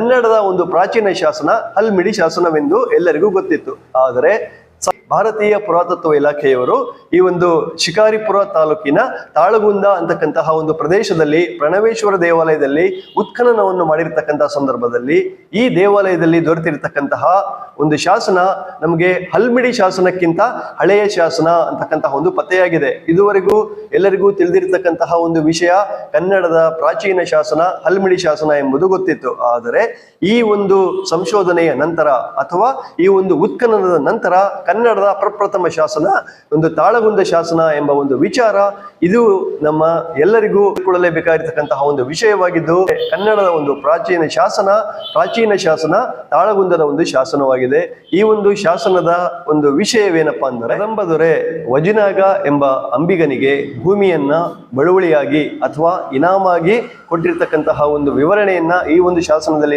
ಕನ್ನಡದ ಒಂದು ಪ್ರಾಚೀನ ಶಾಸನ ಹಲ್ಮಿಡಿ ಶಾಸನವೆಂದು ಎಲ್ಲರಿಗೂ ಗೊತ್ತಿತ್ತು. ಆದರೆ ಭಾರತೀಯ ಪುರಾತತ್ವ ಇಲಾಖೆಯವರು ಈ ಒಂದು ಶಿಕಾರಿಪುರ ತಾಲೂಕಿನ ತಾಳಗುಂದ ಅಂತಕ್ಕಂತಹ ಒಂದು ಪ್ರದೇಶದಲ್ಲಿ ಪ್ರಣವೇಶ್ವರ ದೇವಾಲಯದಲ್ಲಿ ಉತ್ಖನನವನ್ನು ಮಾಡಿರ್ತಕ್ಕಂತಹ ಸಂದರ್ಭದಲ್ಲಿ ಈ ದೇವಾಲಯದಲ್ಲಿ ದೊರೆತಿರ್ತಕ್ಕಂತಹ ಒಂದು ಶಾಸನ ನಮಗೆ ಹಲ್ಮಿಡಿ ಶಾಸನಕ್ಕಿಂತ ಹಳೆಯ ಶಾಸನ ಅಂತಕ್ಕಂತಹ ಒಂದು ಪತ್ತೆಯಾಗಿದೆ. ಇದುವರೆಗೂ ಎಲ್ಲರಿಗೂ ತಿಳಿದಿರ್ತಕ್ಕಂತಹ ಒಂದು ವಿಷಯ ಕನ್ನಡದ ಪ್ರಾಚೀನ ಶಾಸನ ಹಲ್ಮಿಡಿ ಶಾಸನ ಎಂಬುದು ಗೊತ್ತಿತ್ತು. ಆದರೆ ಈ ಒಂದು ಸಂಶೋಧನೆಯ ನಂತರ ಅಥವಾ ಈ ಒಂದು ಉತ್ಖನನದ ನಂತರ ಕನ್ನಡದ ಪ್ರಪ್ರಥಮ ಶಾಸನ ಒಂದು ತಾಳಗುಂದ ಶಾಸನ ಎಂಬ ಒಂದು ವಿಚಾರ ಇದು ನಮ್ಮ ಎಲ್ಲರಿಗೂ ತಿಳ್ಕೊಳ್ಳಲೇಬೇಕಾಗಿರ್ತಕ್ಕಂತಹ ಒಂದು ವಿಷಯವಾಗಿದ್ದು, ಕನ್ನಡದ ಒಂದು ಪ್ರಾಚೀನ ಶಾಸನ ತಾಳಗುಂದದ ಒಂದು ಶಾಸನವಾಗಿದೆ. ಈ ಒಂದು ಶಾಸನದ ಒಂದು ವಿಷಯವೇನಪ್ಪಾ ಅಂದರೆ, ಕದಂಬ ದೊರೆ ವಜಿನಾಗ ಎಂಬ ಅಂಬಿಗನಿಗೆ ಭೂಮಿಯನ್ನ ಬಳುವಳಿಯಾಗಿ ಅಥವಾ ಇನಾಮಾಗಿ ಕೊಟ್ಟಿರ್ತಕ್ಕಂತಹ ಒಂದು ವಿವರಣೆಯನ್ನ ಈ ಒಂದು ಶಾಸನದಲ್ಲಿ